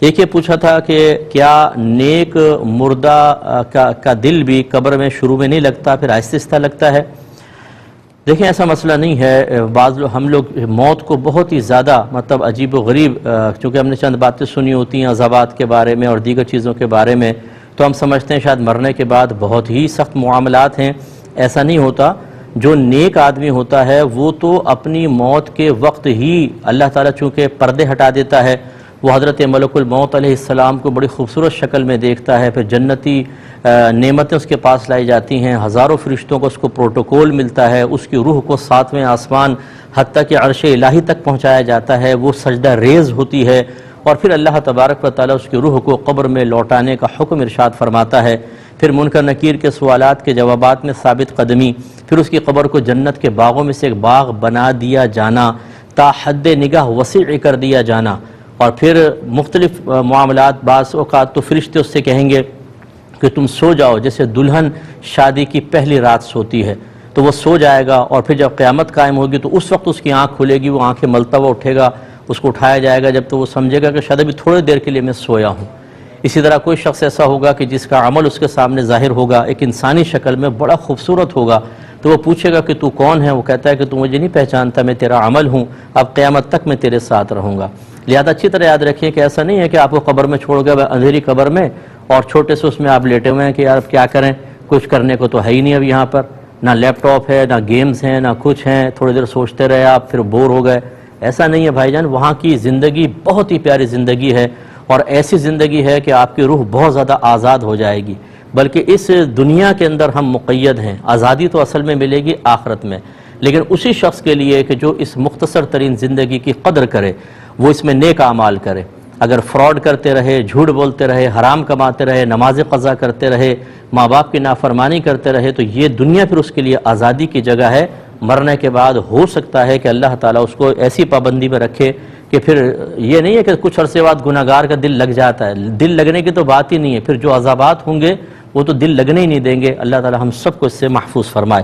ایک یہ پوچھا تھا کہ کیا نیک مردہ کا دل بھی قبر میں شروع میں نہیں لگتا، پھر آہستہ آہستہ لگتا ہے؟ دیکھیں ایسا مسئلہ نہیں ہے. ہم لوگ موت کو بہت ہی زیادہ عجیب و غریب، چونکہ ہم نے چند باتیں سنی ہوتی ہیں عذابات کے بارے میں اور دیگر چیزوں کے بارے میں، تو ہم سمجھتے ہیں شاید مرنے کے بعد بہت ہی سخت معاملات ہیں. ایسا نہیں ہوتا. جو نیک آدمی ہوتا ہے وہ تو اپنی موت کے وقت ہی اللہ تعالیٰ چونکہ پردے ہٹا دیتا ہے، وہ حضرت ملک الموت علیہ السلام کو بڑی خوبصورت شکل میں دیکھتا ہے، پھر جنتی نعمتیں اس کے پاس لائی جاتی ہیں، ہزاروں فرشتوں کو اس کو پروٹوکول ملتا ہے، اس کی روح کو 7ویں آسمان حتیٰ کہ عرش الہی تک پہنچایا جاتا ہے، وہ سجدہ ریز ہوتی ہے، اور پھر اللہ تبارک و تعالیٰ اس کی روح کو قبر میں لوٹانے کا حکم ارشاد فرماتا ہے. پھر منکر نکیر کے سوالات کے جوابات میں ثابت قدمی، پھر اس کی قبر کو جنت کے باغوں میں سے ایک باغ بنا دیا جانا، تا حد نگاہ وسیع کر دیا جانا، اور پھر مختلف معاملات. بعض اوقات تو فرشتے اس سے کہیں گے کہ تم سو جاؤ، جیسے دلہن شادی کی پہلی رات سوتی ہے، تو وہ سو جائے گا، اور پھر جب قیامت قائم ہوگی تو اس وقت اس کی آنکھ کھلے گی، وہ آنکھیں ملتا ہوا اٹھے گا، اس کو اٹھایا جائے گا جب تو وہ سمجھے گا کہ شاید ابھی تھوڑی دیر کے لیے میں سویا ہوں. اسی طرح کوئی شخص ایسا ہوگا کہ جس کا عمل اس کے سامنے ظاہر ہوگا، ایک انسانی شکل میں بڑا خوبصورت ہوگا، تو وہ پوچھے گا کہ تو کون ہے؟ وہ کہتا ہے کہ تو مجھے نہیں پہچانتا، میں تیرا عمل ہوں، اب قیامت تک میں تیرے ساتھ رہوں گا. لہذا اچھی طرح یاد رکھیں کہ ایسا نہیں ہے کہ آپ کو قبر میں چھوڑ گیا اندھیری قبر میں اور چھوٹے سے اس میں آپ لیٹے ہوئے ہیں کہ یار اب کیا کریں، کچھ کرنے کو تو ہے ہی نہیں، اب یہاں پر نہ لیپ ٹاپ ہے، نہ گیمز ہیں، نہ کچھ ہیں، تھوڑی دیر سوچتے رہے آپ، پھر بور ہو گئے. ایسا نہیں ہے بھائی جان. وہاں کی زندگی بہت ہی پیاری زندگی ہے، اور ایسی زندگی ہے کہ آپ کی روح بہت زیادہ آزاد ہو جائے گی. بلکہ اس دنیا کے اندر ہم مقید ہیں، آزادی تو اصل میں ملے گی آخرت میں، لیکن اسی شخص کے لیے کہ جو اس مختصر ترین زندگی کی قدر کرے، وہ اس میں نیک اعمال کرے. اگر فراڈ کرتے رہے، جھوٹ بولتے رہے، حرام کماتے رہے، نماز قضا کرتے رہے، ماں باپ کی نافرمانی کرتے رہے، تو یہ دنیا پھر اس کے لیے آزادی کی جگہ ہے. مرنے کے بعد ہو سکتا ہے کہ اللہ تعالیٰ اس کو ایسی پابندی میں رکھے کہ پھر یہ نہیں ہے کہ کچھ عرصے بعد گناہگار کا دل لگ جاتا ہے. دل لگنے کی تو بات ہی نہیں ہے، پھر جو عذابات ہوں گے وہ تو دل لگنے ہی نہیں دیں گے. اللہ تعالیٰ ہم سب کو اس سے محفوظ فرمائے.